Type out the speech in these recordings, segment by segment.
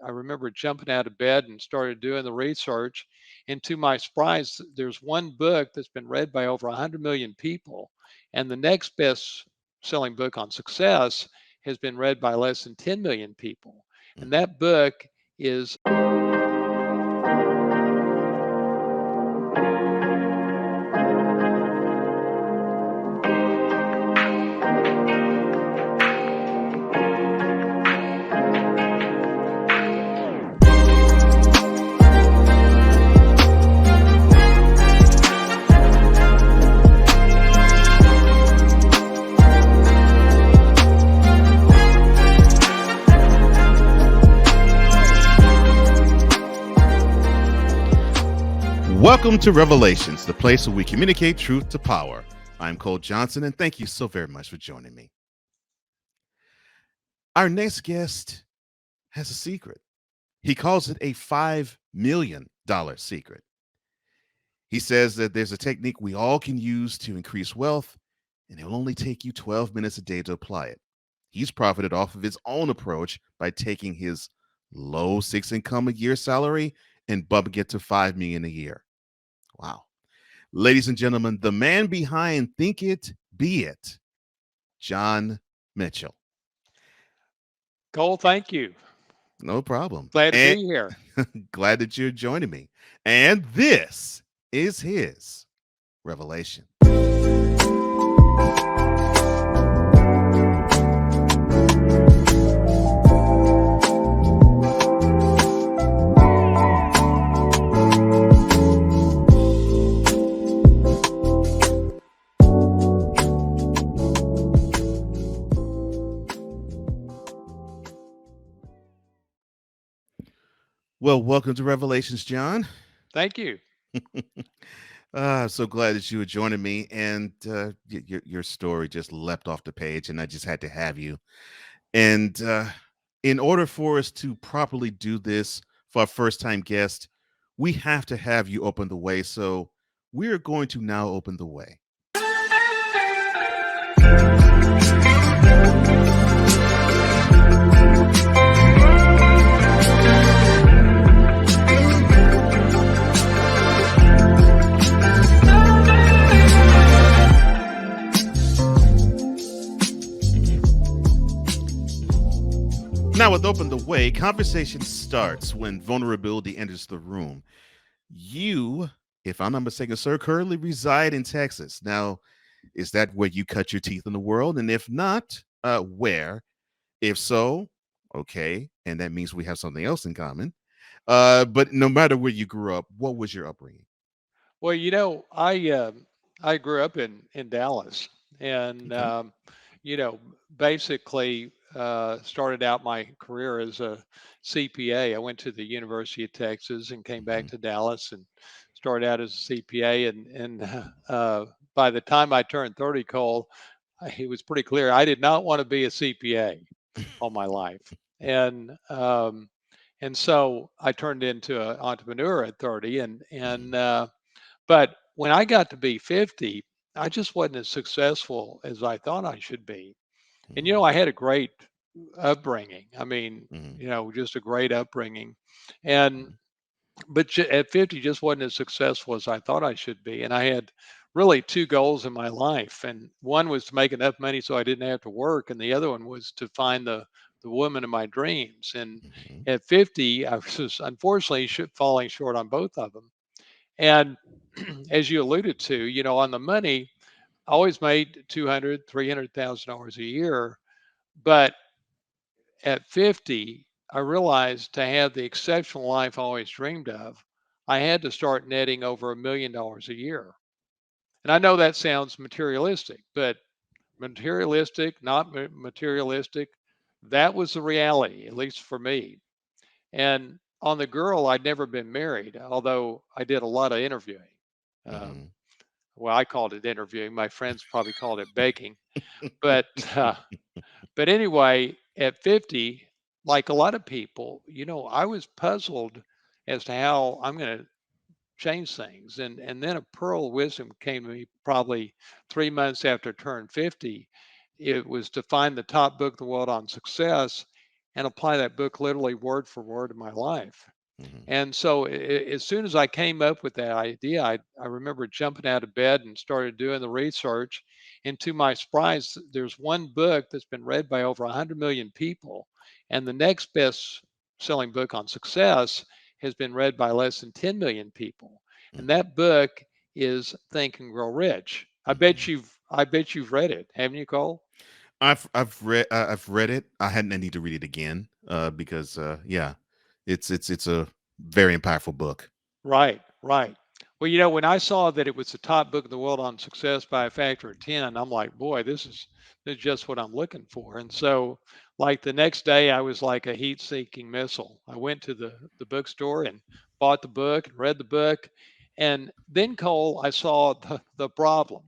I remember jumping out of bed and started doing the research. And to my surprise, there's one book that's been read by over 100 million people. And the next best selling book on success has been read by less than 10 million people. And Mhm. that book is Welcome to Revelations, the place where we communicate truth to power. I'm Cole Johnson, and thank you so very much for joining me. Our next guest has a secret. He calls it a $5 million secret. He says that there's a technique we all can use to increase wealth, and it will only take you 12 minutes a day to apply it. He's profited off of his own approach by taking his low six income a year salary and bumping it to 5 million a year. Wow. Ladies and gentlemen, the man behind Think It, Be It, John Mitchell. Cole. Thank you. No problem. Glad to And be here. glad that you're joining me. And this is his revelation. Well, welcome to Revelations, John. Thank you. I'm so glad that you were joining me, and your story just leapt off the page, and I just had to have you. And in order for us to properly do this for our first time guest, we have to have you open the way. So we are going to now open the way. Now, with Open the Way, conversation starts when vulnerability enters the room. You, if I'm not mistaken, sir, currently reside in Texas. Now, is that where you cut your teeth in the world? And if not, where? If so, okay. And that means we have something else in common. But no matter where you grew up, what was your upbringing? Well, I grew up in Dallas, and Okay. you know, basically started out my career as a CPA. I went to the University of Texas and came back Hmm. to Dallas and started out as a CPA. And by the time I turned 30, Cole, it was pretty clear I did not want to be a CPA all my life, and so I turned into an entrepreneur at 30, Hmm. but when I got to be 50, I just wasn't as successful as I thought I should be. And Hmm. I had a great upbringing. I mean, Hmm. just a great upbringing. And but at 50 just wasn't as successful as I thought I should be. And I had really two goals in my life. And one was to make enough money so I didn't have to work, and the other one was to find the woman of my dreams. And Hmm. at 50, I was just unfortunately falling short on both of them. And as you alluded to, on the money, I always made 200, $300,000 a year. But at 50, I realized to have the exceptional life I always dreamed of, I had to start netting over $1 million a year. And I know that sounds materialistic, but materialistic, not materialistic, that was the reality, at least for me. And on the girl, I'd never been married, although I did a lot of interviewing. Um, Hmm. well, I called it interviewing. My friends probably called it baking. But but anyway, at 50, like a lot of people, I was puzzled as to how I'm going to change things. And then a pearl of wisdom came to me probably 3 months after I turned 50. It was to find the top book in the world on success and apply that book literally word for word to my life. Hmm. And so as soon as I came up with that idea, I remember jumping out of bed and started doing the research. And to my surprise, there's one book that's been read by over 100 million people. And the next best selling book on success has been read by less than 10 million people. And Hmm. that book is Think and Grow Rich. Hmm. I bet you've read it, haven't you, Cole? I've read it. I need to read it again because yeah, it's a very impactful book. Right, right. Well, when I saw that it was the top book in the world on success by a factor of 10, I'm like, boy, this is just what I'm looking for. And so, like the next day, I was like a heat-seeking missile. I went to the bookstore and bought the book and read the book. And then, Cole, I saw the problem.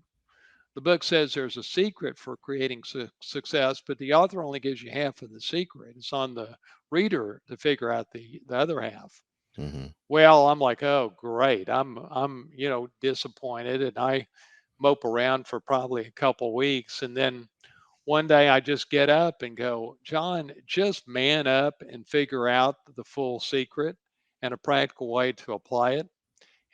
The book says there's a secret for creating success, but the author only gives you half of the secret. It's on the reader to figure out the other half. Hmm. Well, I'm like, "Oh, great." I'm disappointed, and I mope around for probably a couple weeks, and then one day I just get up and go, "John, just man up and figure out the full secret and a practical way to apply it."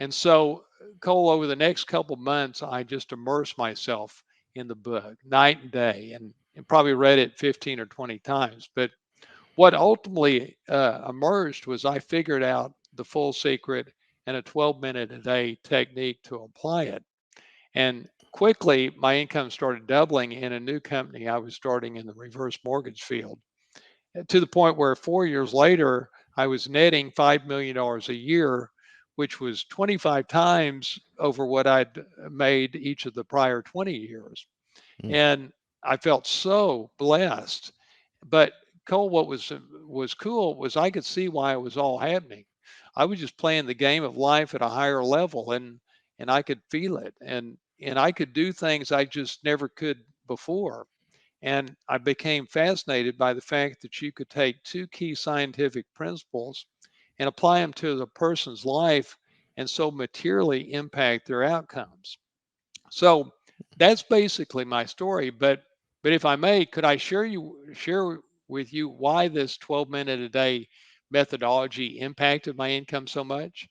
And so, Cole, over the next couple months, I just immersed myself in the book night and day, and probably read it 15 or 20 times. But what ultimately emerged was I figured out the full secret and a 12-minute a day technique to apply it. And quickly, my income started doubling in a new company I was starting in the reverse mortgage field, to the point where 4 years later, I was netting $5 million a year, which was 25 times over what I'd made each of the prior 20 years. Mm. And I felt so blessed. But Cole, what was cool was I could see why it was all happening. I was just playing the game of life at a higher level, and I could feel it, and I could do things I just never could before. And I became fascinated by the fact that you could take two key scientific principles and apply them to the person's life and so materially impact their outcomes. So that's basically my story. But if I may, could I share with you why this 12-minute a day methodology impacted my income so much?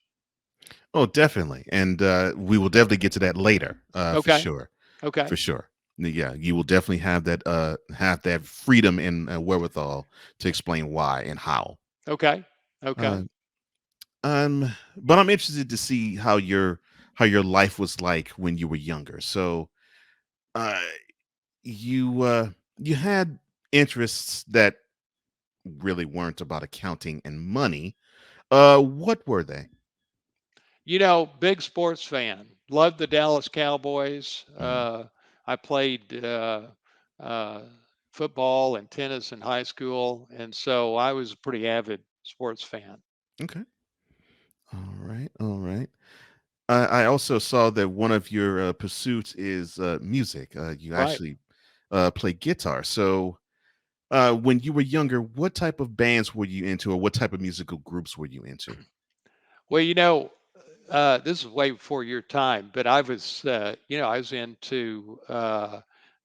Oh, definitely, and we will definitely get to that later, for Okay. sure, Okay. for sure. Yeah, you will definitely have that freedom and wherewithal to explain why and how. Okay. Okay. Uh, but I'm interested to see how your life was like when you were younger. So, uh, you you had interests that really weren't about accounting and money. What were they? Big sports fan. Loved the Dallas Cowboys. Mm, I played uh, football and tennis in high school, and so I was a pretty avid sports fan. okay. All right. All right. I also saw that one of your pursuits is music. You Right. actually play guitar. So, when you were younger, what type of bands were you into, or what type of musical groups were you into? Well, this is way before your time, but I was into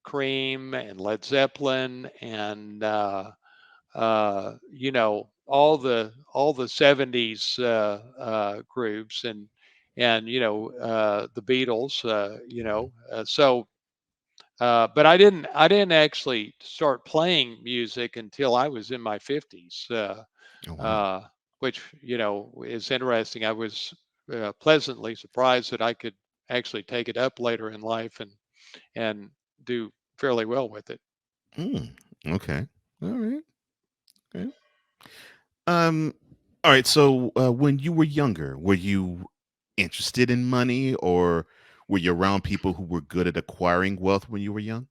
Cream and Led Zeppelin and all the 70s groups and the Beatles. But I didn't actually start playing music until I was in my 50s. Oh, wow. Uh, which is interesting. I was pleasantly surprised that I could actually take it up later in life and do fairly well with it. Mm, okay. All right. Okay. Um. All right. So, when you were younger, were you interested in money, or were you around people who were good at acquiring wealth when you were young?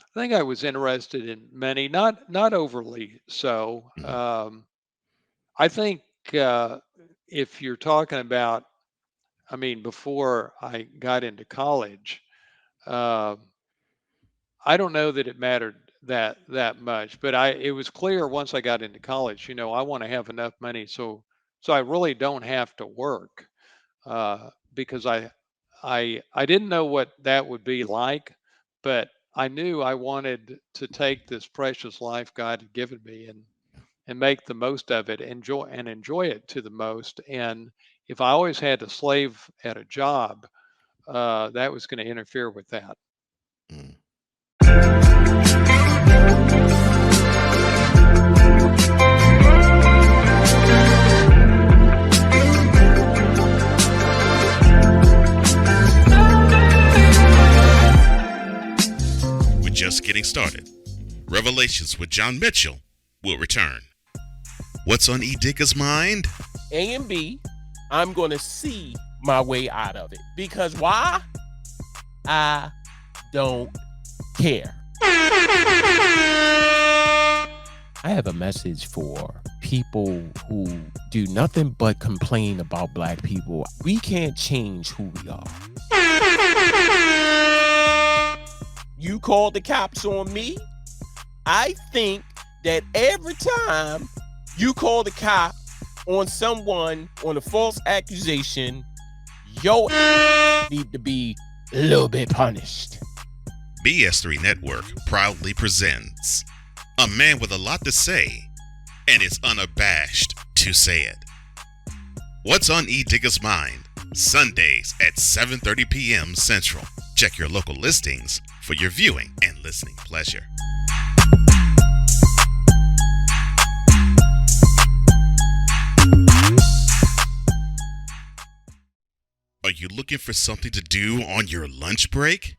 I think I was interested in many, not overly so. Mhm. I think uh, if you're talking about, I mean, before I got into college, uh, I don't know that it mattered that much, but it was clear once I got into college, I want to have enough money so I really don't have to work, because I didn't know what that would be like, but I knew I wanted to take this precious life God had given me and make the most of it, enjoy it to the most. And if I always had to slave at a job, that was going to interfere with that. Mm. We're just getting started. Revelations with John Mitchell will return. What's on E. Digger's mind? A and B, I'm going to see my way out of it. Because why? I don't care. I have a message for people who do nothing but complain about black people. We can't change who we are. You called the cops on me. I think that every time you call the cop on someone on a false accusation, your need to be a little bit punished. BS3 Network proudly presents a man with a lot to say and is unabashed to say it. What's on E. Digger's mind? Sundays at 7:30 p.m. Central. Check your local listings for your viewing and listening pleasure. Are you looking for something to do on your lunch break?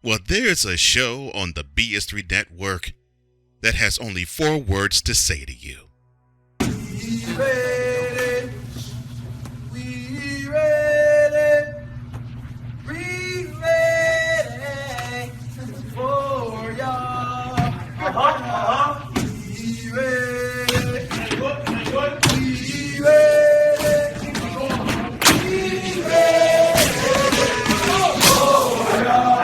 Well, there's a show on the BS3 Network that has only 4 words to say to you. We ready, we ready, we ready for y'all. We ready, we ready, we ready for y'all.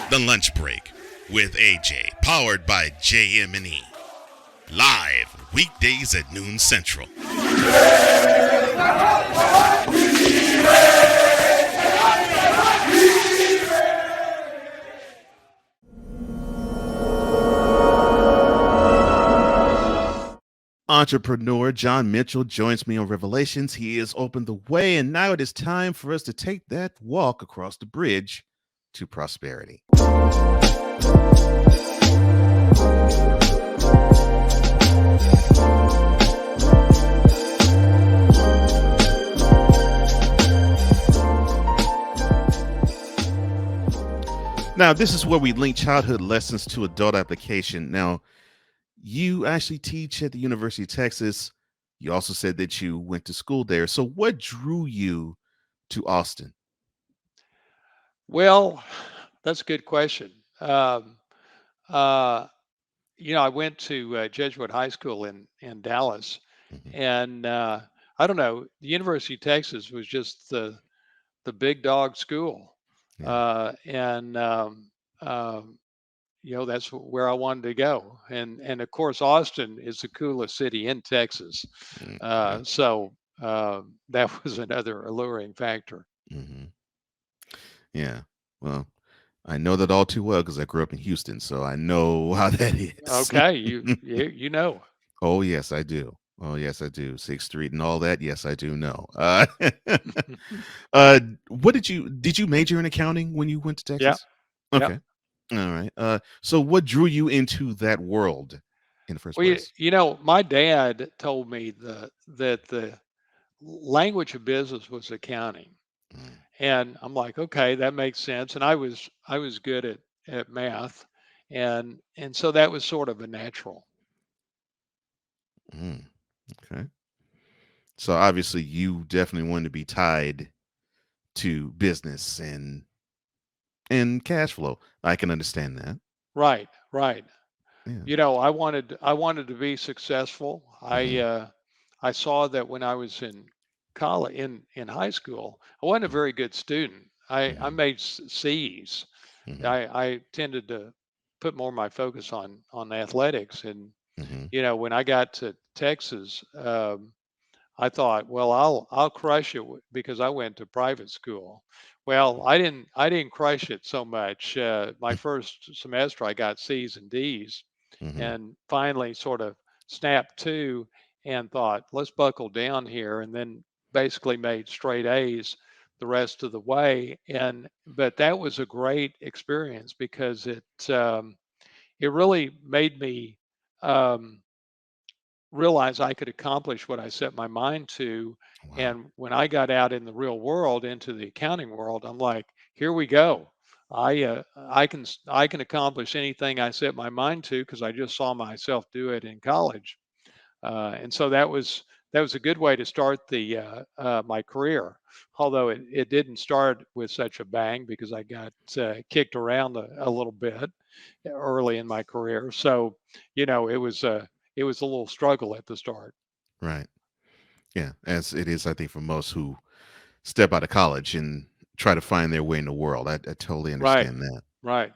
The Lunch Break with AJ, powered by JM&E. Live weekdays at noon Central. Entrepreneur John Mitchell joins me on Revelations. He has opened the way, and now it is time for us to take that walk across the bridge to prosperity. Now, this is where we link childhood lessons to adult application. Now, you actually teach at the University of Texas. You also said that you went to school there. So what drew you to Austin? Well, that's a good question. Uh, I went to Jesuit High School in Dallas, Mhm. and I don't know. The University of Texas was just the big dog school, Yeah. and that's where I wanted to go. And of course, Austin is the coolest city in Texas, Mhm. so that was another alluring factor. Mhm. Yeah. Well, I know that all too well because I grew up in Houston, so I know how that is. Okay, you know. Oh, yes, I do. Oh, yes, I do. 6th Street and all that. Yes, I do know. What did you major in accounting when you went to Yeah, Texas? yeah. Okay. All right. So what drew you into that world in the first Well, place? my dad told me that the language of business was accounting, Mm, and I'm like, okay, that makes sense. And I was good at math, and so that was sort of a natural. mm, okay. So obviously you definitely wanted to be tied to business and cash flow. I can understand that. Right, right. Yeah. I wanted to be successful. I Hmm. I saw that when I was in college in high school, I wasn't a very good student. I made C's. Hmm. I tended to put more of my focus on athletics, and Hmm. when I got to Texas, I thought, well, I'll crush it because I went to private school. Well, I didn't crush it so much. My first semester, I got C's and D's, Hmm. and finally sort of snapped to and thought, let's buckle down here, and then basically made straight A's the rest of the way. And but that was a great experience because it really made me um, realize I could accomplish what I set my mind to. Wow. And when I got out in the real world, into the accounting world, I'm like, here we go. I can accomplish anything I set my mind to because I just saw myself do it in college. And so that was a good way to start the my career. Although it didn't start with such a bang because I got kicked around a little bit early in my career. So it was a little struggle at the start. Right. Yeah. As it is, I think, for most who step out of college and try to find their way in the world. I totally Right, understand that. right.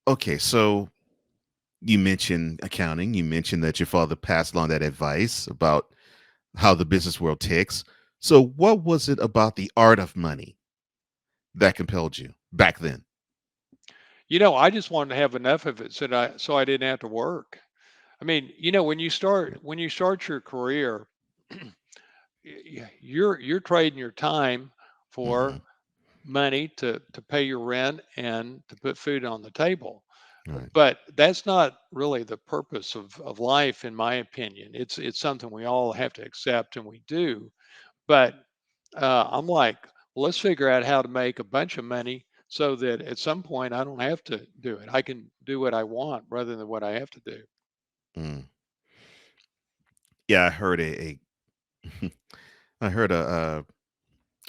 Okay. So you mentioned accounting. You mentioned that your father passed along that advice about how the business world ticks. So, what was it about the art of money that compelled you back then? I just wanted to have enough of it so I didn't have to work. I mean, when you start your career, you're trading your time Hmm. for money to pay your rent and to put food on the table. Right. But that's not really the purpose of life, in my opinion. It's something we all have to accept, and we do. But I'm like, well, let's figure out how to make a bunch of money so that at some point I don't have to do it. I can do what I want rather than what I have to do. Mm. Yeah, I heard I heard a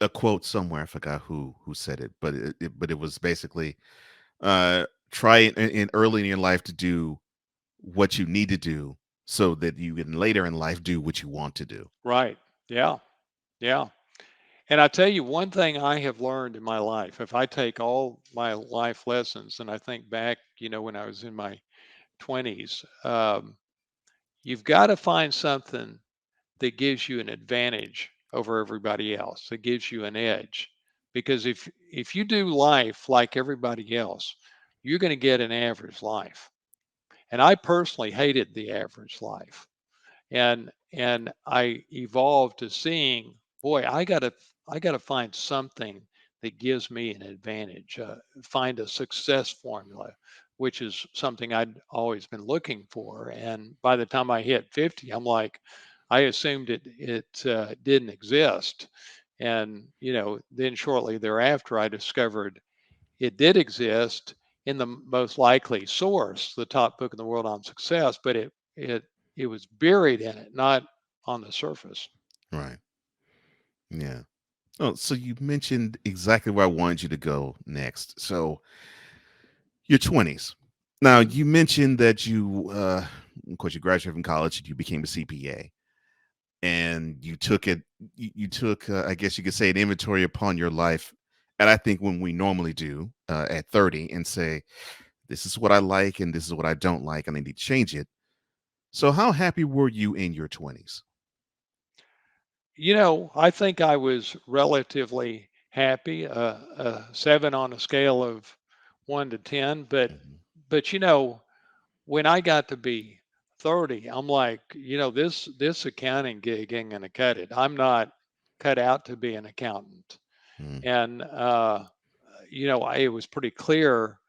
quote somewhere. I forgot who said it, but it was basically try in early in your life to do what you need to do so that you can later in life do what you want to do. Right. Yeah. Yeah. And I tell you one thing I have learned in my life, if I take all my life lessons and I think back, when I was in my 20s, you've got to find something that gives you an advantage over everybody else, that gives you an edge. Because if you do life like everybody else, you're going to get an average life. And I personally hated the average life. And I evolved to seeing, boy, I gotta find something that gives me an advantage. Find a success formula, which is something I'd always been looking for. And by the time I hit 50, I'm like, I assumed it didn't exist. And then shortly thereafter, I discovered it did exist in the most likely source, the top book in the world on success, but it was buried in it, not on the surface. Right. Yeah. Oh, so you mentioned exactly where I wanted you to go next. So your 20s. Now, Mhm. you mentioned that of course, you graduated from college and you became a CPA, and you took, I guess you could say, an inventory upon your life. And I think when we normally do at 30 and say, this is what I like and this is what I don't like, and I need to change it. So, how happy were you in your 20s? I think I was relatively happy, a 7 on a scale of 1 to 10. But Mhm. but when I got to be 30, I'm like, this accounting gig ain't gonna cut it. I'm not cut out to be an accountant. Mm, And it was pretty clear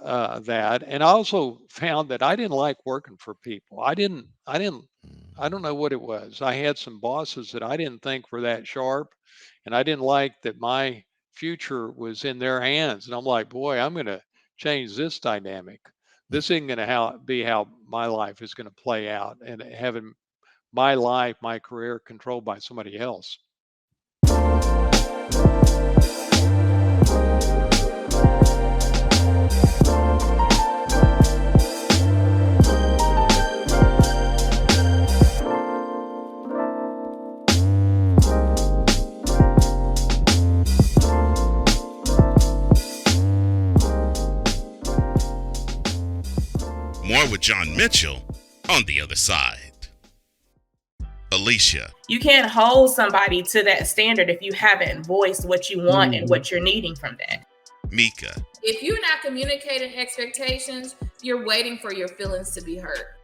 that. And I also found that I didn't like working for people. I don't mm, know what it was. I had some bosses that I didn't think were that sharp, and I didn't like that my future was in their hands. And I'm like, boy, I'm going to change this dynamic. mm. This isn't going to be how my life is going to play out, and having my life, my career controlled by somebody else. More with John Mitchell on the other side. Alicia. You can't hold somebody to that standard if you haven't voiced what you want and what you're needing from that. Mika. If you're not communicating expectations, you're waiting for your feelings to be hurt.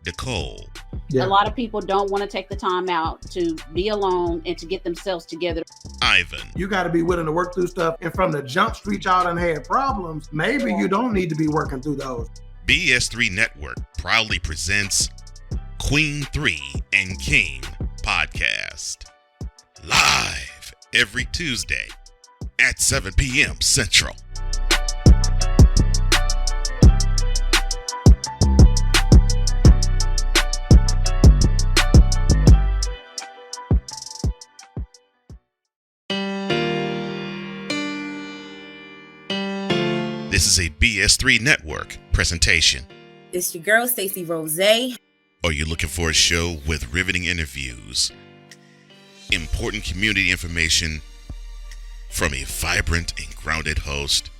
Nicole. A lot of people don't want to take the time out to be alone and to get themselves together. Ivan. You got to be willing to work through stuff. And from the jump street, y'all done had problems. Maybe you don't need to be working through those. BS3 Network proudly presents Queen 3 and King podcast. Live every Tuesday at 7 p.m. Central. This is a BS3 Network presentation. It's your girl, Stacey Rose. Are you looking for a show with riveting interviews, important community information from a vibrant and grounded host?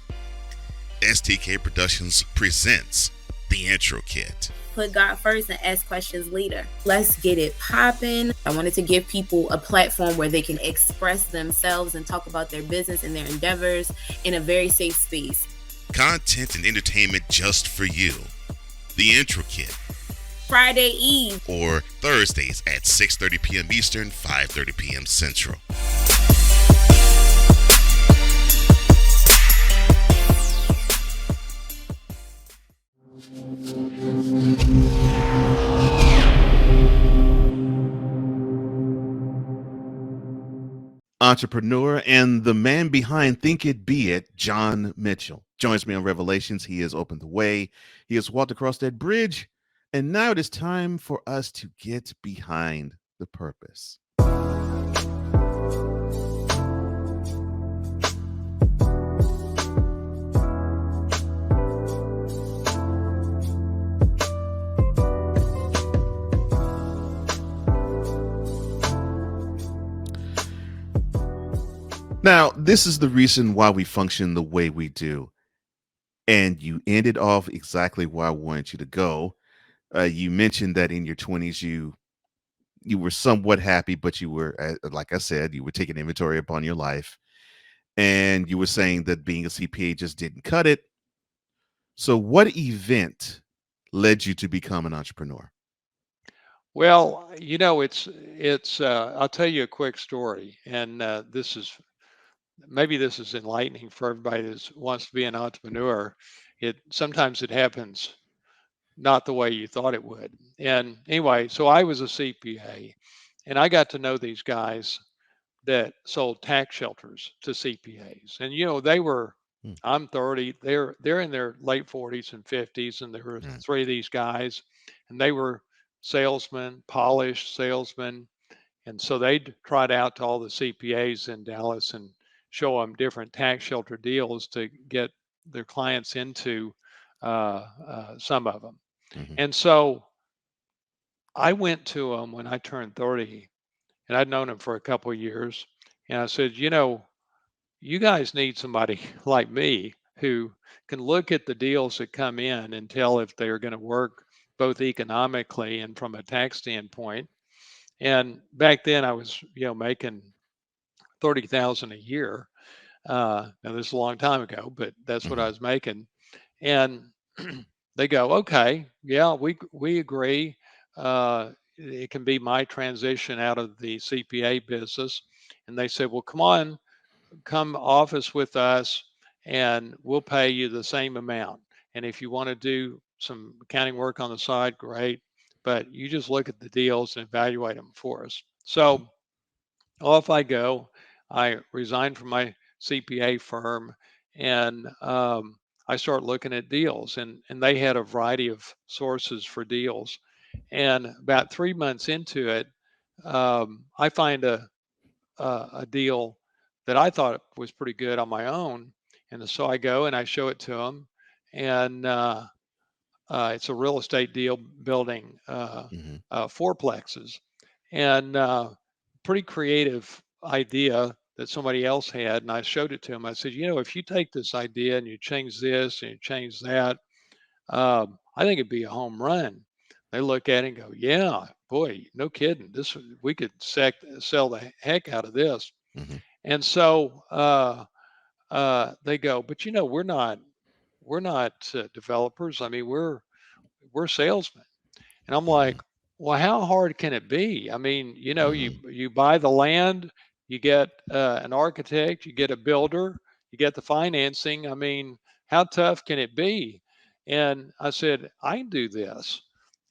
STK Productions presents The Intro Kit. Put God first and ask questions later. Let's get it popping. I wanted to give people a platform where they can express themselves and talk about their business and their endeavors in a very safe space. Content and entertainment just for you. The Intro Kit. Friday Eve. Or Thursdays at 6:30 p.m. Eastern, 5:30 p.m. Central. Entrepreneur and the man behind Think It Be It, John Mitchell, joins me on Revelations. He has opened the way. He has walked across that bridge. And now it is time for us to get behind the purpose. Now, this is the reason why we function the way we do. And you ended off exactly where I wanted you to go. You mentioned that in your 20s, you were somewhat happy, but you were, like I said, you were taking inventory upon your life. And you were saying that being a CPA just didn't cut it. So what event led you to become an entrepreneur? Well, you know, it's I'll tell you a quick story. And this is enlightening for everybody that wants to be an entrepreneur. Sometimes it happens not the way you thought it would. And anyway, so I was a CPA and I got to know these guys that sold tax shelters to CPAs. And you know, I'm 30, they're in their late 40s and 50s, and there were three of these guys, and they were salesmen, polished salesmen. And so they'd trot out to all the CPAs in Dallas and show them different tax shelter deals to get their clients into some of them. And so I went to them when I turned 30, and I'd known them for a couple of years. And I said, you know, you guys need somebody like me who can look at the deals that come in and tell if they're going to work both economically and from a tax standpoint. And back then I was, you know, making $30,000 a year. Now this is a long time ago, but that's what I was making. And they go, okay, yeah, we agree. It can be my transition out of the CPA business. And they said, well, come office with us and we'll pay you the same amount. And if you want to do some accounting work on the side, great. But you just look at the deals and evaluate them for us. So off I go. I resigned from my CPA firm and I start looking at deals, and they had a variety of sources for deals. And about 3 months into it, I find a deal that I thought was pretty good on my own. And so I go and I show it to them, and it's a real estate deal building fourplexes, and pretty creative idea that somebody else had. And I showed it to him. I said, you know, if you take this idea and you change this and you change that, I think it'd be a home run. They look at it and go, yeah, boy, no kidding. We could sell the heck out of this. Mm-hmm. And so they go, but we're not developers. I mean, we're salesmen. And I'm Mm-hmm. like, well, how hard can it be? I mean, Mm-hmm. you buy the land, you get an architect, you get a builder, you get the financing. I mean, how tough can it be? And I said, I can do this.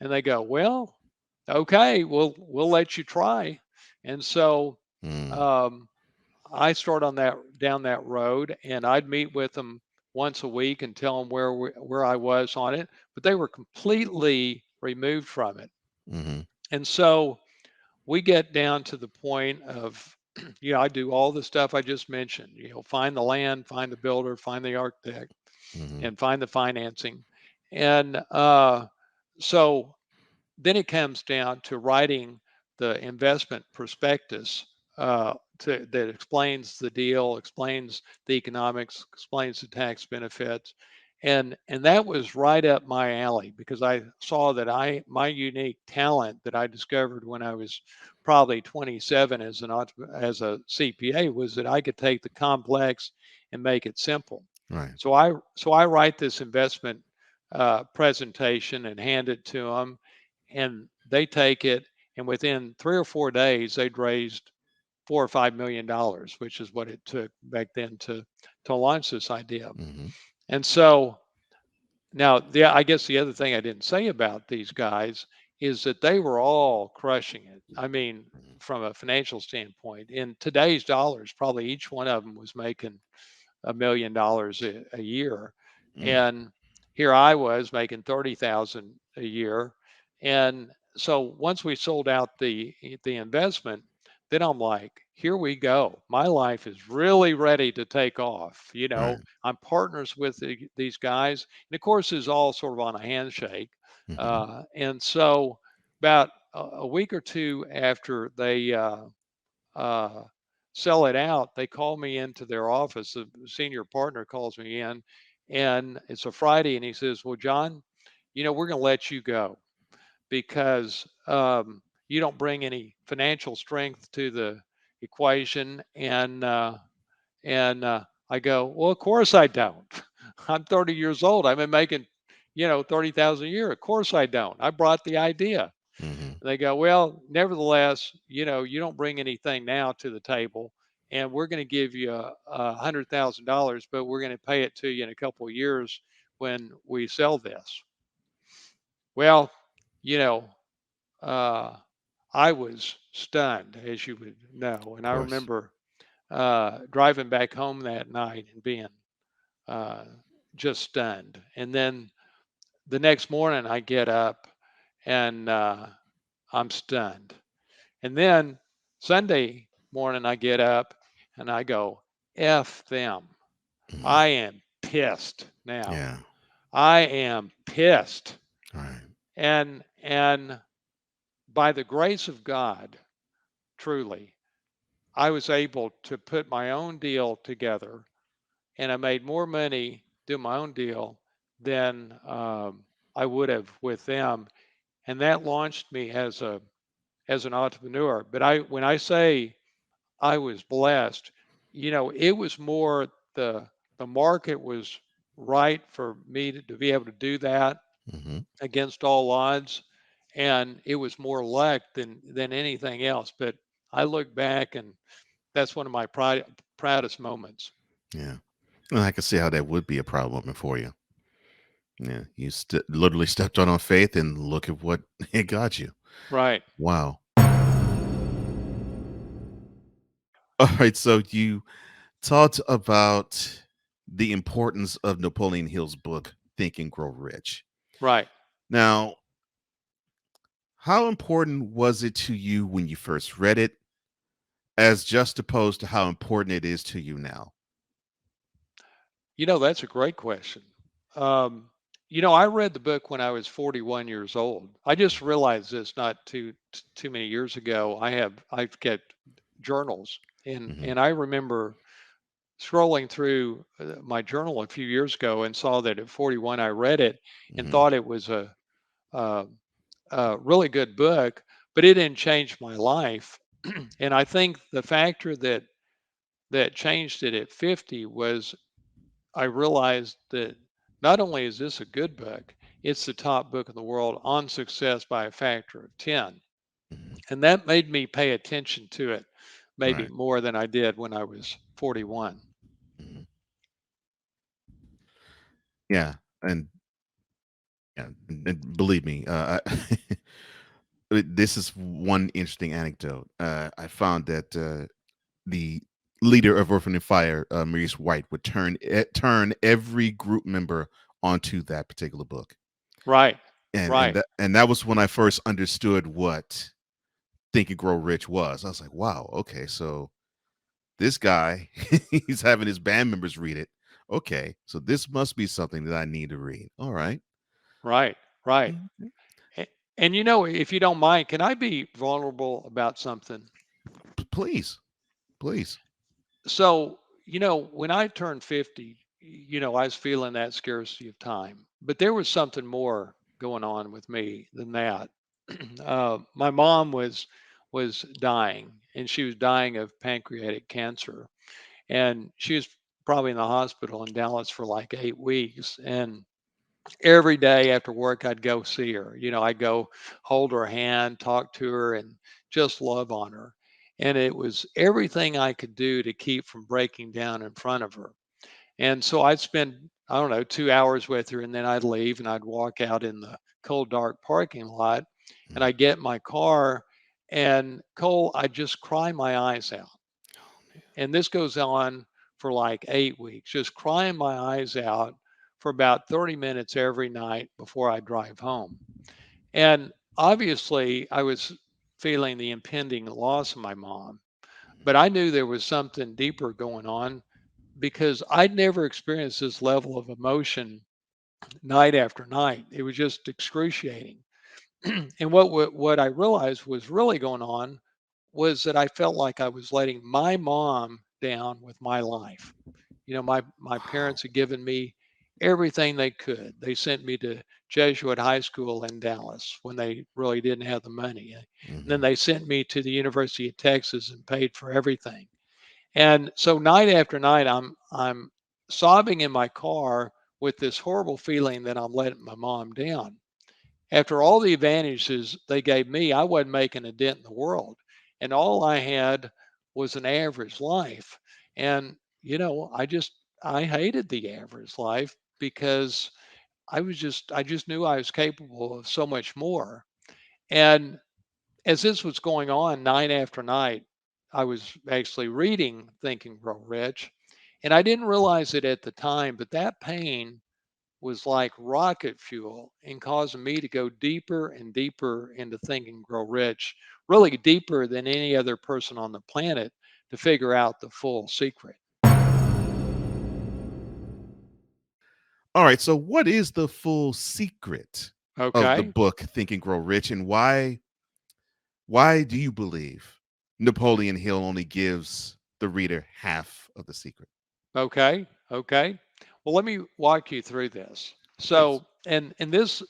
And they go, well, okay, we'll let you try. And so Mm-hmm. um, I start on that down that road, and I'd meet with them once a week and tell them where I was on it. But they were completely removed from it. Mm-hmm. And so we get down to the point of, I do all the stuff I just mentioned, find the land, find the builder, find the architect, Mm-hmm. and find the financing. And so then it comes down to writing the investment prospectus that explains the deal, explains the economics, explains the tax benefits, and that was right up my alley because I saw that my unique talent that I discovered when I was probably 27 as a CPA was that I could take the complex and make it simple. Right. So I write this investment presentation and hand it to them, and they take it, and within 3 or 4 days they'd raised $4 or $5 million, which is what it took back then to launch this idea. Mm-hmm. And so now I guess the other thing I didn't say about these guys is that they were all crushing it. I mean, from a financial standpoint, in today's dollars, probably each one of them was making $1 million a year. Mm-hmm. And here I was making 30,000 a year. And so once we sold out the investment, then I'm like, here we go. My life is really ready to take off. Right. I'm partners with these guys. And of course, it's all sort of on a handshake. Mm-hmm. And so about a week or two after they uh, sell it out, they call me into their office. The senior partner calls me in, and it's a Friday, and he says, "Well, John, we're going to let you go because you don't bring any financial strength to the equation." And I go, "Well, of course I don't. I'm 30 years old. I've been making, 30,000 a year. Of course I don't. I brought the idea." Mm-hmm. And they go, well, nevertheless, you don't bring anything now to the table, and we're going to give you $100,000, but we're going to pay it to you in a couple of years when we sell this. Well, you know, uh, I was stunned, as you would know, and Of I course. remember driving back home that night and being uh, just stunned. And then the next morning, I get up and I'm stunned. And then Sunday morning, I get up and I go, F them. Mm-hmm. I am pissed now. Yeah. I am pissed. All right. And by the grace of God, truly, I was able to put my own deal together, and I made more money doing my own deal than I would have with them. And that launched me as an entrepreneur. But when I say I was blessed. It was more the market was right for me to be able to do that Mm-hmm. against all odds, and it was more luck than anything else. But I look back, and that's one of my proudest moments. Yeah. Well, I can see how that would be a proud moment for you. Yeah. You literally stepped on faith, and look at what it got you. Right, Wow. All right. So you talked about the importance of Napoleon Hill's book, Think and Grow Rich. right. Now, how important was it to you when you first read it, as juxtaposed to how important it is to you now? That's a great question. Um, I read the book when I was 41 years old. I just realized this not too many years ago. I've kept journals, and Hmm. and I remember scrolling through my journal a few years ago and saw that at 41 I read it and Mhm. thought it was a, a really good book, but it didn't change my life. And I think the factor that changed it at 50 was I realized that not only is this a good book, it's the top book in the world on success by a factor of 10. Mhm. And that made me pay attention to it maybe Right. more than I did when I was 41. Mhm. Yeah, and yeah, and believe me, this is one interesting anecdote. I found that the leader of Earth, Wind and Fire, Maurice White, would turn every group member onto that particular book, Right. and Right. that was when I first understood what Think and Grow Rich was. I was like, wow, okay, so this guy, he's having his band members read it. Okay, so this must be something that I need to read. All right. Right. Right. Mhm. And you know, if you don't mind, can I be vulnerable about something? Please, please. So, you know, when I turned 50, you know, I was feeling that scarcity of time, but there was something more going on with me than that. My mom was dying, and she was dying of pancreatic cancer, and she was probably in the hospital in Dallas for like 8 weeks. And every day after work, I'd go see her. You know, I'd go hold her hand, talk to her, and just love on her. And it was everything I could do to keep from breaking down in front of her. And so I'd spend, I don't know, 2 hours with her, and then I'd leave and I'd walk out in the cold, dark parking lot, and Mhm. I'd get in my car, and Cole, I'd just cry my eyes out. And this goes on for like 8 weeks, just crying my eyes out for about 30 minutes every night before I drive home. And obviously, I was feeling the impending loss of my mom, but I knew there was something deeper going on because I'd never experienced this level of emotion night after night. It was just excruciating. And what I realized was really going on was that I felt like I was letting my mom down with my life. You know, my Wow. parents had given me everything they could. They sent me to Jesuit high school in Dallas when they really didn't have the money. And then Mhm. they sent me to the University of Texas and paid for everything. And so night after night, I'm sobbing in my car with this horrible feeling that I'm letting my mom down. After all the advantages they gave me, I wasn't making a dent in the world. And all I had was an average life. And, you know, I hated the average life because I just knew I was capable of so much more. And as this was going on night after night, I was actually reading Think and Grow Rich. And I didn't realize it at the time, but that pain was like rocket fuel in causing me to go deeper and deeper into Think and Grow Rich, really deeper than any other person on the planet to figure out the full secret. All right. So, what is the full secret of the Okay. book Think and Grow Rich, and why do you believe Napoleon Hill only gives the reader half of the secret? Okay. Okay. Well, let me walk you through this. Please. So, and this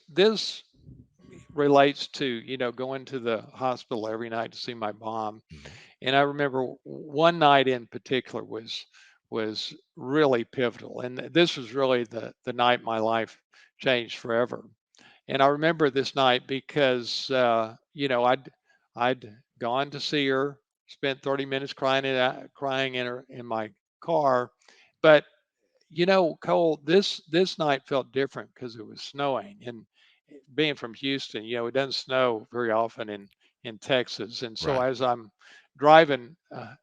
relates to, you know, going to the hospital every night to see my mom. Mhm. And I remember one night in particular was really pivotal, and this was really the night my life changed forever. And I remember this night because you know, I'd gone to see her, spent 30 minutes crying in her in my car, but you know, Cole, this night felt different because it was snowing, and being from Houston, you know, it doesn't snow very often in Texas. And so Right. as I'm driving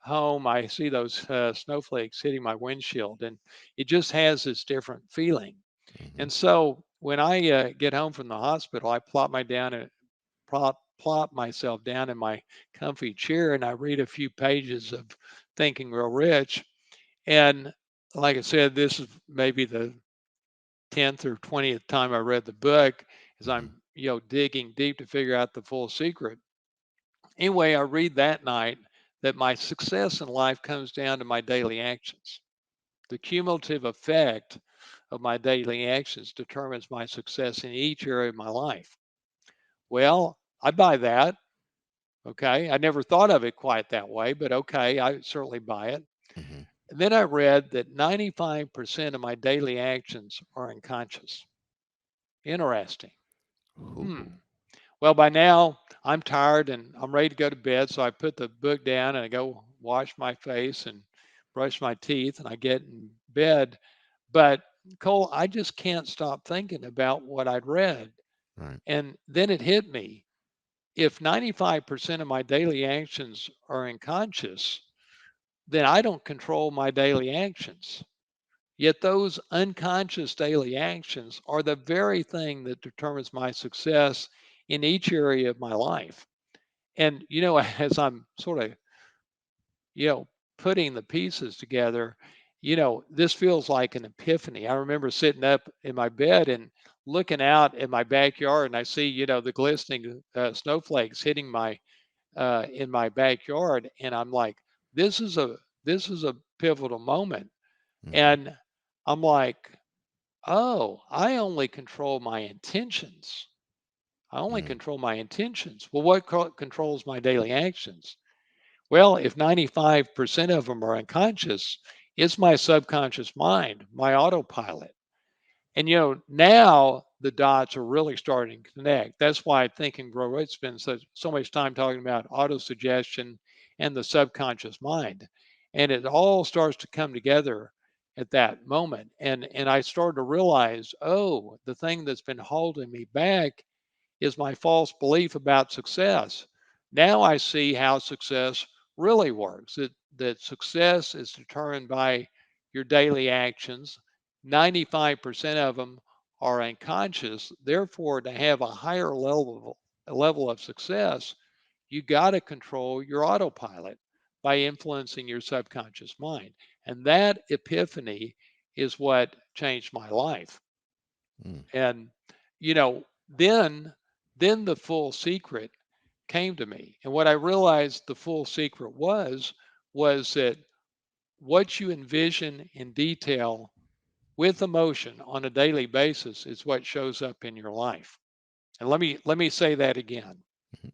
home, I see those snowflakes hitting my windshield, and it just has this different feeling. Mhm. And so when I get home from the hospital, I plop myself down in my comfy chair, and I read a few pages of Thinking Real Rich. And like I said, this is maybe the 10th or 20th time I read the book as Mhm. I'm, you know, digging deep to figure out the full secret. Anyway, I read that night that my success in life comes down to my daily actions. The cumulative effect of my daily actions determines my success in each area of my life. Well, I buy that. Okay. I never thought of it quite that way, but okay, I certainly buy it. Mhm. And then I read that 95% of my daily actions are unconscious. Interesting. Hmm. Ooh. Well, by now I'm tired and I'm ready to go to bed. So I put the book down and I go wash my face and brush my teeth and I get in bed. But Cole, I just can't stop thinking about what I'd read. Right. And then it hit me. If 95% of my daily actions are unconscious, then I don't control my daily actions. Yet those unconscious daily actions are the very thing that determines my success in each area of my life. And, as I'm sort of, you know, putting the pieces together, this feels like an epiphany. I remember sitting up in my bed and looking out at my backyard and I see, the glistening snowflakes hitting my in my backyard, and I'm like, this is a pivotal moment, Mhm. and I'm like, oh, I only control my intentions. I only Mm. control my intentions. Well, what controls my daily actions? Well, if 95% of them are unconscious, it's my subconscious mind, my autopilot. And now the dots are really starting to connect. That's why Think and Grow Rich spends so much time talking about autosuggestion and the subconscious mind. And it all starts to come together at that moment. And I started to realize, oh, the thing that's been holding me back is my false belief about success. Now I see how success really works. That success is determined by your daily actions. 95% of them are unconscious. Therefore, to have a higher level of success, you got to control your autopilot by influencing your subconscious mind. And that epiphany is what changed my life. Mm. And you know, then the full secret came to me. And what I realized the full secret was that what you envision in detail with emotion on a daily basis is what shows up in your life. And let me say that again. Mhm.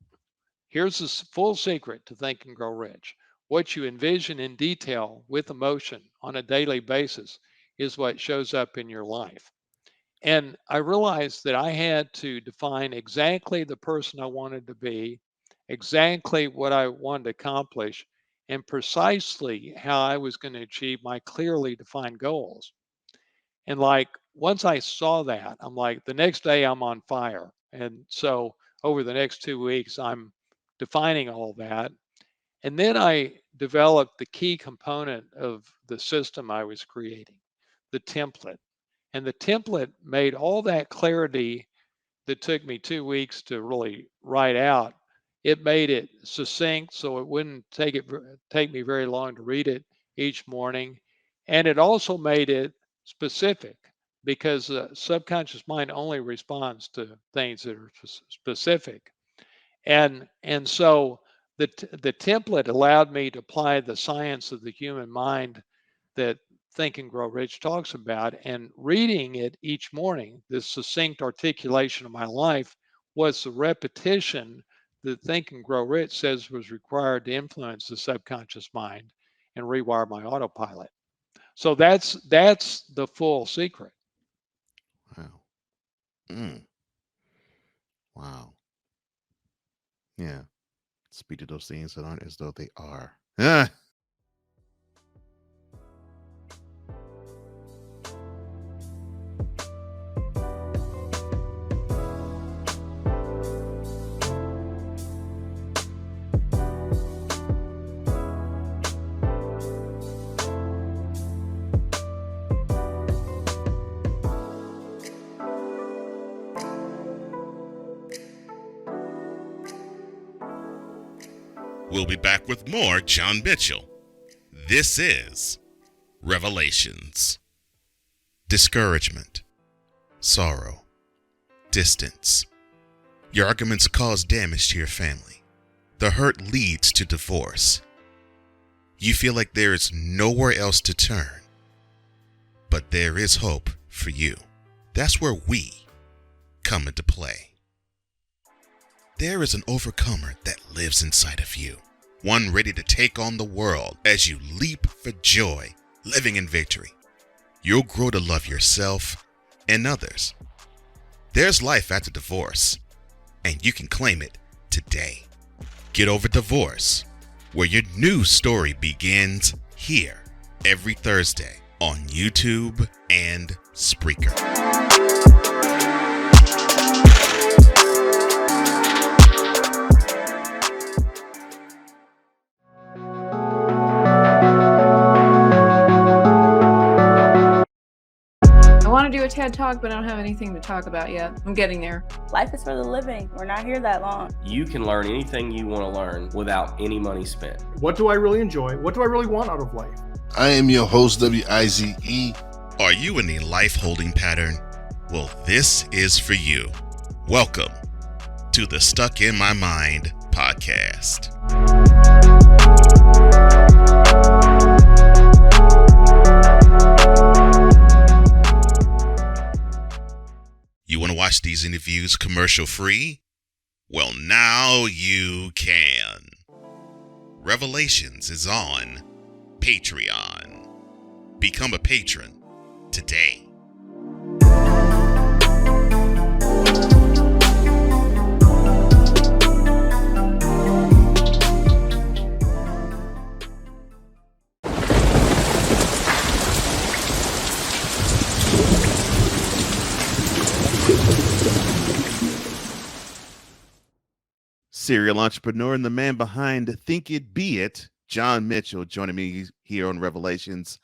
Here's the full secret to Think and Grow Rich. What you envision in detail with emotion on a daily basis is what shows up in your life. And I realized that I had to define exactly the person I wanted to be, exactly what I wanted to accomplish, and precisely how I was going to achieve my clearly defined goals. And like once I saw that, I'm like, the next day I'm on fire. And so over the next 2 weeks, I'm defining all that. And then I developed the key component of the system I was creating, the template. And the template made all that clarity that took me 2 weeks to really write out. It made it succinct so it wouldn't take me very long to read it each morning. And it also made it specific because the subconscious mind only responds to things that are specific. And so the template allowed me to apply the science of the human mind that Think and Grow Rich talks about, and reading it each morning, this succinct articulation of my life was the repetition that Think and Grow Rich says was required to influence the subconscious mind and rewire my autopilot. So that's the full secret. Wow. Mm. Wow. Yeah. Speak to those things that aren't as though they are. Ah. We'll be back with more John Mitchell. This is Revelations. Discouragement, sorrow, distance. Your arguments cause damage to your family. The hurt leads to divorce. You feel like there is nowhere else to turn. but there is hope for you. That's where we come into play. There is an overcomer that lives inside of you, one ready to take on the world as you leap for joy, living in victory. You'll grow to love yourself and others. There's life after divorce, and you can claim it today. Get Over Divorce, where your new story begins here every Thursday on YouTube and Spreaker. I want to do a TED Talk, but I don't have anything to talk about yet. I'm getting there. Life is for the living. We're not here that long. You can learn anything you want to learn without any money spent. What do I really enjoy? What do I really want out of life? I am your host, W-I-Z-E. Are you in a life-holding pattern? Well, this is for you. Welcome to the Stuck in My Mind podcast. You want to watch these interviews commercial-free? Well, now you can. Revelations is on Patreon. Become a patron today. Serial entrepreneur and the man behind Think It Be It, John Mitchell, joining me here on Revelations.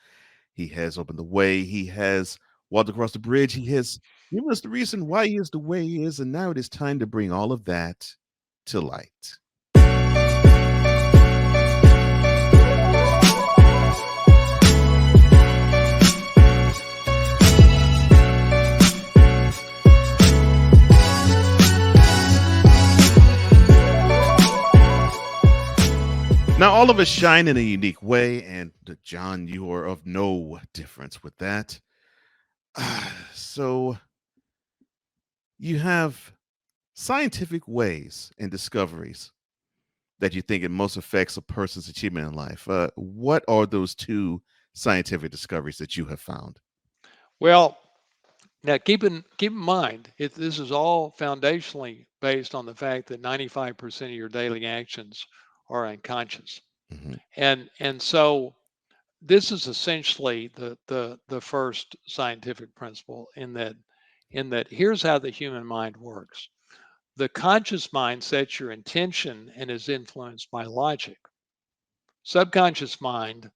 He has opened the way. He has walked across the bridge. He has given us the reason why he is the way he is. And now it is time to bring all of that to light. Now, all of us shine in a unique way, and John, you are of no difference with that. So you have scientific ways and discoveries that you think it most affects a person's achievement in life. What are those two scientific discoveries that you have found? Well, now keep in mind, this is all foundationally based on the fact that 95% of your daily actions are unconscious. Mm-hmm. And so this is essentially the first scientific principle in that here's how the human mind works. The conscious mind sets your intention and is influenced by logic. Subconscious mind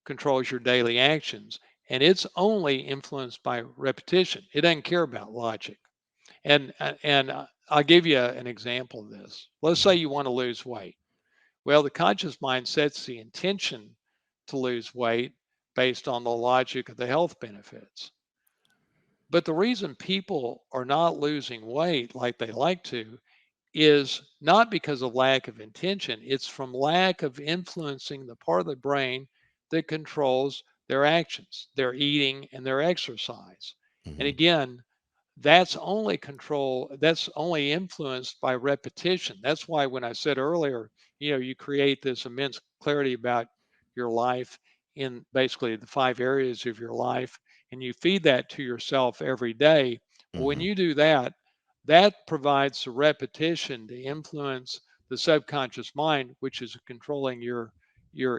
controls your daily actions, and it's only influenced by repetition. It doesn't care about logic. And I'll give you an example of this. Let's say you want to lose weight. Well, the conscious mind sets the intention to lose weight based on the logic of the health benefits. But the reason people are not losing weight like they like to is not because of lack of intention. It's from lack of influencing the part of the brain that controls their actions, their eating and their exercise. Mm-hmm. And again, that's only influenced by repetition. That's why when I said earlier, you create this immense clarity about your life in basically the 5 areas of your life, and you feed that to yourself every day. Mm-hmm. When you do that, that provides the repetition to influence the subconscious mind, which is controlling your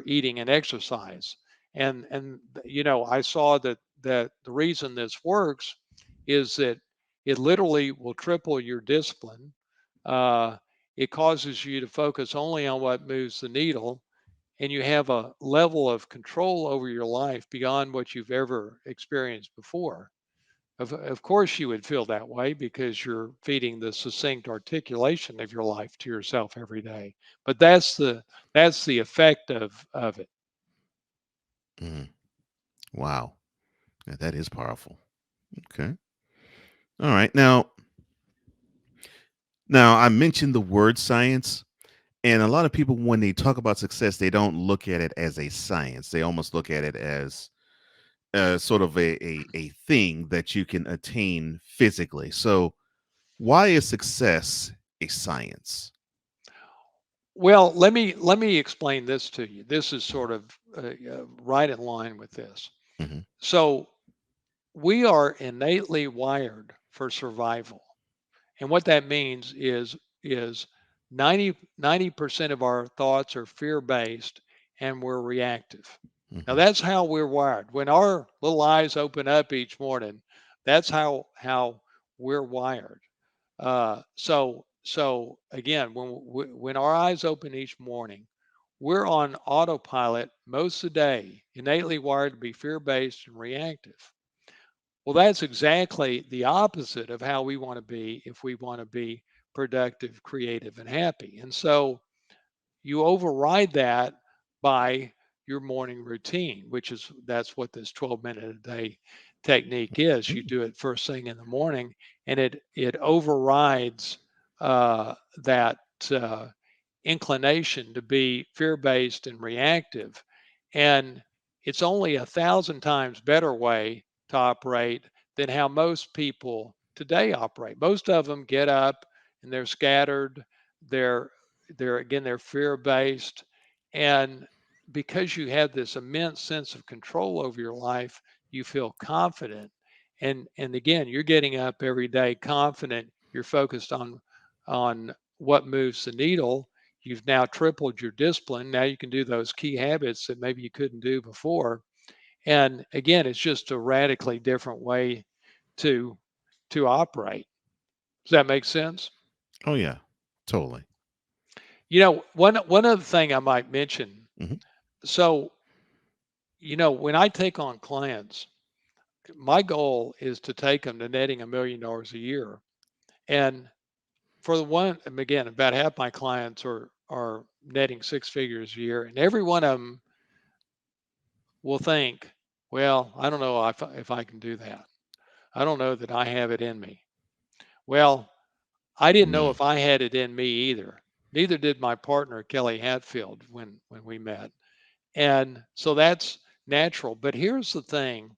eating and exercise. And I saw that the reason this works is that it literally will triple your discipline. It causes you to focus only on what moves the needle, and you have a level of control over your life beyond what you've ever experienced before. Of course, you would feel that way because you're feeding the succinct articulation of your life to yourself every day. But that's the effect of it. Mm. Wow, yeah, that is powerful. Okay. All right. Now I mentioned the word science, and a lot of people, when they talk about success, they don't look at it as a science. They almost look at it as sort of a thing that you can attain physically. So why is success a science? Well, let me explain this to you. This is sort of right in line with this. Mm-hmm. So we are innately wired for survival. And what that means is 90% of our thoughts are fear-based and we're reactive. Now Mm-hmm. that's how we're wired. When our little eyes open up each morning, that's how we're wired. So again, when our eyes open each morning, we're on autopilot most of the day, innately wired to be fear-based and reactive. Well, that's exactly the opposite of how we want to be if we want to be productive, creative, and happy. And so you override that by your morning routine, which is that's what this 12-minute a day technique is. You do it first thing in the morning, and it overrides that inclination to be fear-based and reactive. And it's only 1,000 times better way to operate than how most people today operate. Most of them get up and they're scattered. They're they're fear-based, and because you have this immense sense of control over your life, you feel confident. And again, you're getting up every day confident. You're focused on what moves the needle. You've now tripled your discipline. Now you can do those key habits that maybe you couldn't do before. And again, it's just a radically different way to operate. Does that make sense? Oh yeah, totally. One other thing I might mention. Mhm. So, when I take on clients, my goal is to take them to netting $1 million a year. And for the one, and again, about half my clients are netting 6 figures a year, and every one of them will think, well, I don't know if I can do that. I don't know that I have it in me. Well, I didn't know Mm. if I had it in me either. Neither did my partner, Kelly Hatfield, when we met. And so that's natural. But here's the thing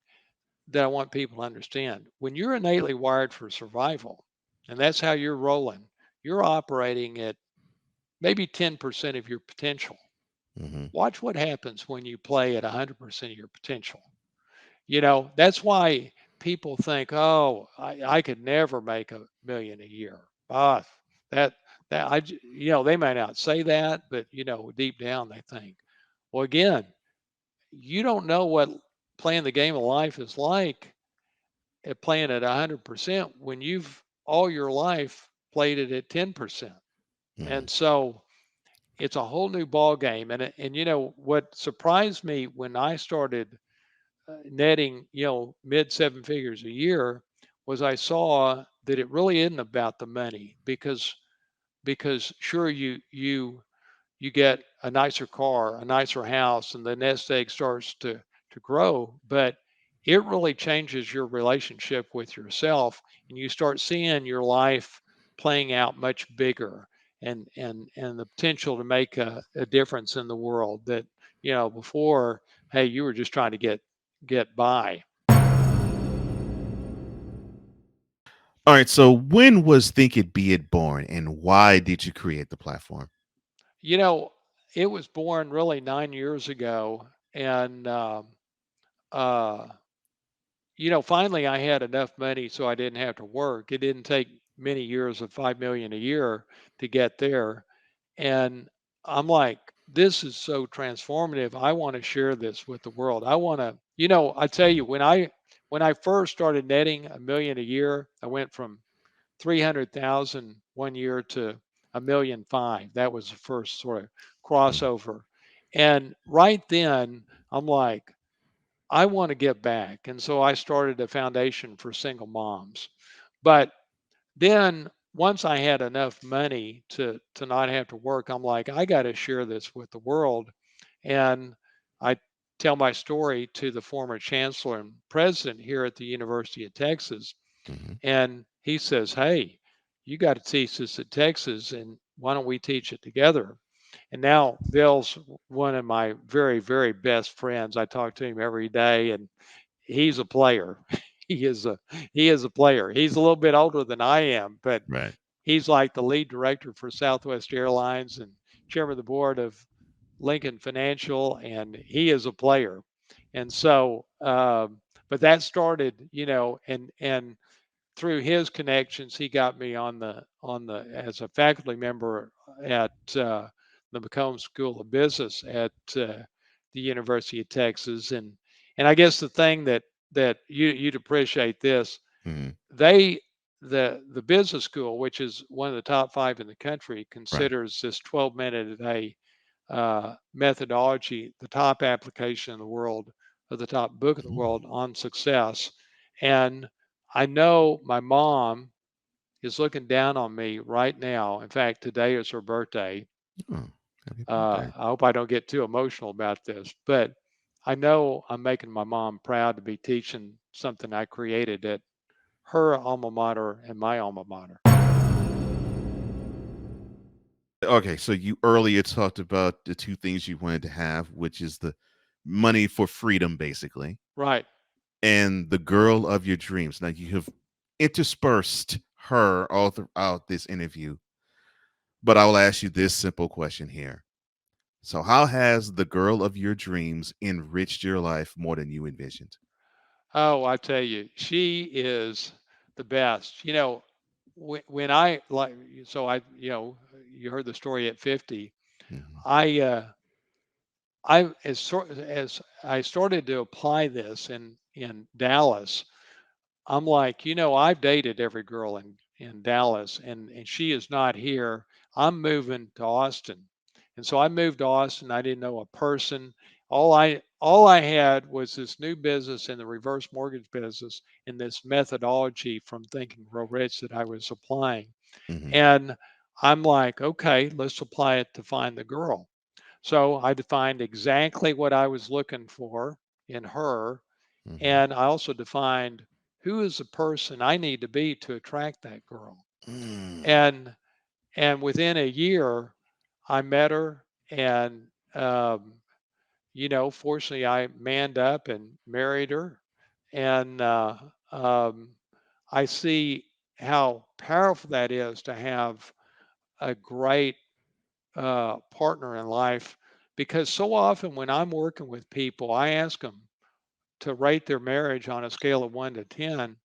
that I want people to understand. When you're innately wired for survival, and that's how you're rolling, you're operating at maybe 10% of your potential. Mm-hmm. Watch what happens when you play at 100% of your potential. That's why people think, oh, I could never make $1 million a year. Ah, that, they may not say that, but, deep down they think, well, again, you don't know what playing the game of life is like at playing at 100% when you've all your life played it at 10%. Mm-hmm. And so it's a whole new ball game. And what surprised me when I started netting, mid 7 figures a year was I saw that it really isn't about the money because sure you get a nicer car, a nicer house, and the nest egg starts to grow, but it really changes your relationship with yourself, and you start seeing your life playing out much bigger, and the potential to make a difference in the world that before, hey, you were just trying to get by. All right. So when was Think It Be It born, and why did you create the platform? You know, it was born really 9 years ago, and uh, finally I had enough money so I didn't have to work. It didn't take many years of 5 million a year to get there. And I'm like, this is so transformative. I want to share this with the world. I want to, I tell you, when I first started netting $1 million a year, I went from 300,000 one year to 1,000,005. That was the first sort of crossover. And right then I'm like, I want to get back. And so I started a foundation for single moms. But then once I had enough money to not have to work, I'm like, I got to share this with the world. And I tell my story to the former chancellor and president here at the University of Texas. Mm-hmm. And he says, hey, you got to teach this at Texas, and why don't we teach it together? And now Bill's one of my very, very best friends. I talk to him every day, and he's a player. he is a player. He's a little bit older than I am, but Right. he's like the lead director for Southwest Airlines and chairman of the board of Lincoln Financial, and he is a player. And so, but that started, and through his connections, he got me on the as a faculty member at the McCombs School of Business at the University of Texas, and I guess the thing that you'd appreciate this, Mhm. they the business school, which is one of the top 5 in the country, Right. considers this 12-minute a day methodology the top application in the world, or the top book in the world on success. And I know my mom is looking down on me right now. In fact, today is her birthday. Oh, happy birthday. I hope I don't get too emotional about this, but I know I'm making my mom proud to be teaching something I created at her alma mater and my alma mater. Okay, so you earlier talked about the two things you wanted to have, which is the money for freedom, basically, Right. and the girl of your dreams. Now, you have interspersed her all throughout this interview, but I will ask you this simple question here. So, how has the girl of your dreams enriched your life more than you envisioned? Oh, I tell you, she is the best. When I like, so I, you heard the story at 50. Mhm. As I started to apply this in Dallas, I'm like, I've dated every girl in Dallas, and she is not here. I'm moving to Austin. And so I moved to Austin. I didn't know a person. All I had was this new business in the reverse mortgage business and this methodology from Thinking Grow Rich that I was applying. Mhm. And I'm like, okay, let's apply it to find the girl. So I defined exactly what I was looking for in her. Mhm. And I also defined who is the person I need to be to attract that girl. Mm. And within a year, I met her, and fortunately, I manned up and married her. And um, I see how powerful that is to have a great partner in life, because so often when I'm working with people, I ask them to rate their marriage on a scale of 1 to 10.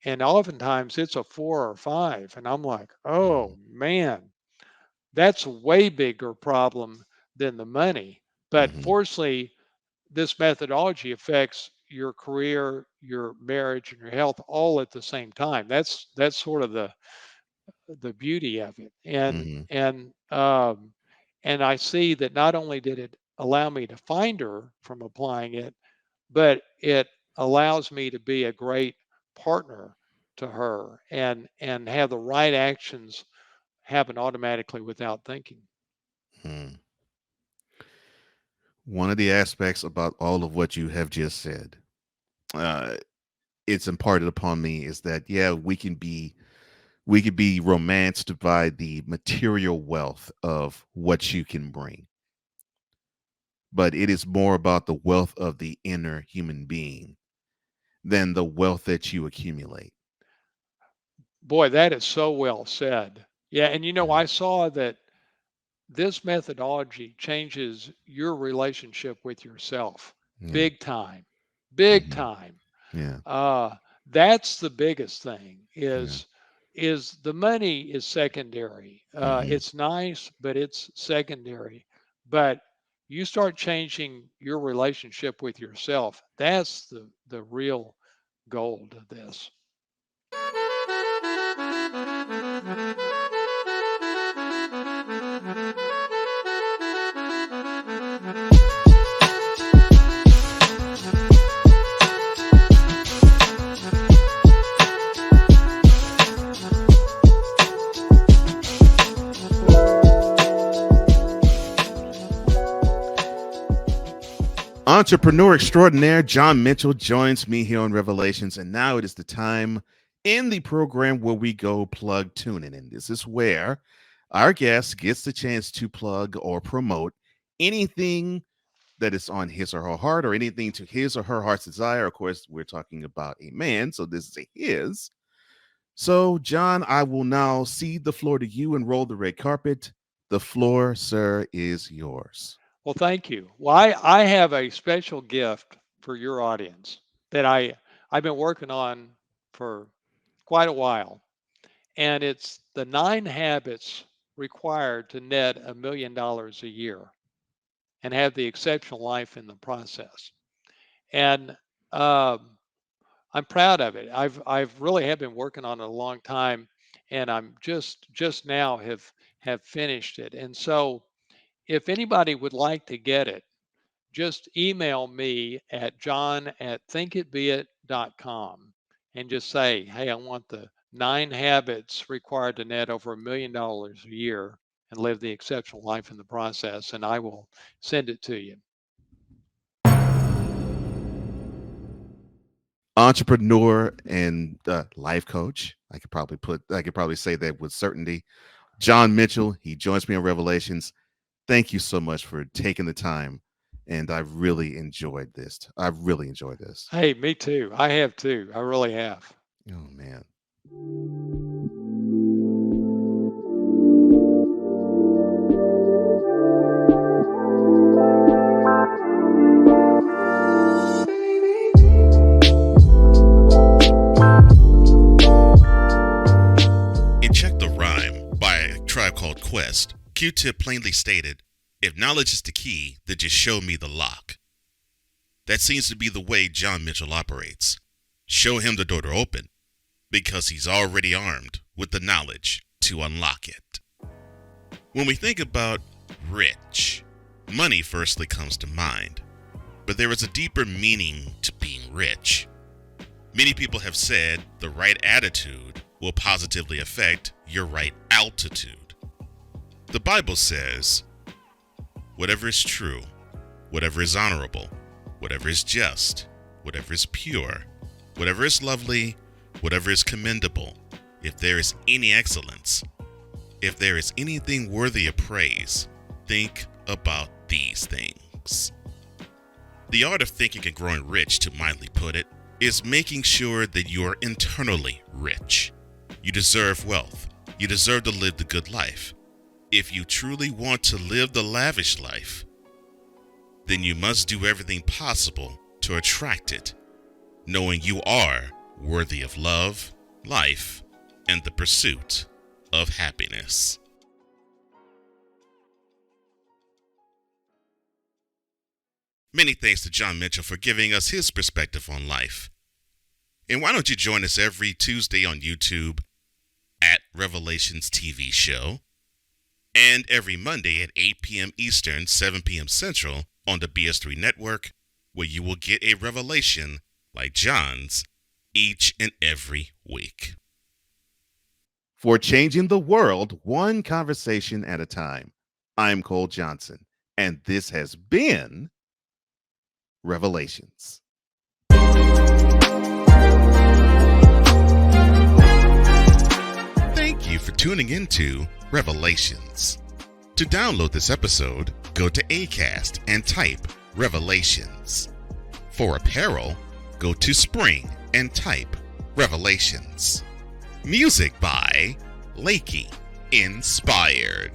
And oftentimes it's a 4 or 5. And I'm like, oh man, that's a way bigger problem than the money. But Mhm. fortunately, this methodology affects your career, your marriage, and your health all at the same time. That's sort of the beauty of it. And Mhm. and and I see that not only did it allow me to find her from applying it, but it allows me to be a great partner to her and have the right actions happen automatically without thinking. Mm. One of the aspects about all of what you have just said, uh, it's imparted upon me, is that yeah, we could be romanced by the material wealth of what you can bring, but it is more about the wealth of the inner human being than the wealth that you accumulate. Boy, that is so well said. Yeah, and I saw that this methodology changes your relationship with yourself Yeah. big time. Big Mhm. time. Yeah. That's the biggest thing, Yeah. is the money is secondary. Mhm. It's nice, but it's secondary. But you start changing your relationship with yourself. That's the real gold of this. Entrepreneur extraordinaire John Mitchell joins me here on Revelations, and now it is the time in the program where we go plug tuning, and this is where our guest gets the chance to plug or promote anything that is on his or her heart, or anything to his or her heart's desire. Of course, we're talking about a man, so this is a his. So, John, I will now cede the floor to you and roll the red carpet. The floor, sir, is yours. Well, thank you. Well, I have a special gift for your audience that I've been working on for quite a while. And it's the 9 habits required to net $1 million a year and have the exceptional life in the process. And I'm proud of it. I've really have been working on it a long time, and I'm just now have finished it. And so if anybody would like to get it, just email me at john@thinkitbeit.com and just say, hey, I want the 9 habits required to net over $1 million a year and live the exceptional life in the process, and I will send it to you. Entrepreneur and life coach. I could probably say that with certainty. John Mitchell, he joins me on Revelations. Thank you so much for taking the time. And I've really enjoyed this. Hey, me too. I have too. I really have. Oh, man. In Check the Rhyme by a Tribe Called Quest, Q-Tip plainly stated, "If knowledge is the key, then just show me the lock." That seems to be the way John Mitchell operates. Show him the door to open, because he's already armed with the knowledge to unlock it. When we think about rich, money firstly comes to mind, but there is a deeper meaning to being rich. Many people have said the right attitude will positively affect your right altitude. The Bible says, whatever is true, whatever is honorable, whatever is just, whatever is pure, whatever is lovely, whatever is commendable, if there is any excellence, if there is anything worthy of praise, think about these things. The art of thinking and growing rich, to mildly put it, is making sure that you are internally rich. You deserve wealth. You deserve to live the good life. If you truly want to live the lavish life, then you must do everything possible to attract it, knowing you are worthy of love, life, and the pursuit of happiness. Many thanks to John Mitchell for giving us his perspective on life. And why don't you join us every Tuesday on YouTube at Revelations TV Show, and every Monday at 8 p.m. Eastern, 7 p.m. Central on the BS3 Network, where you will get a revelation like John's each and every week. For changing the world, one conversation at a time, I'm Cole Johnson, and this has been Revelations. Thank you for tuning into Revelations. To download this episode, go to Acast and type Revelations. For apparel, go to Spring and type Revelations. Music by Lakey Inspired.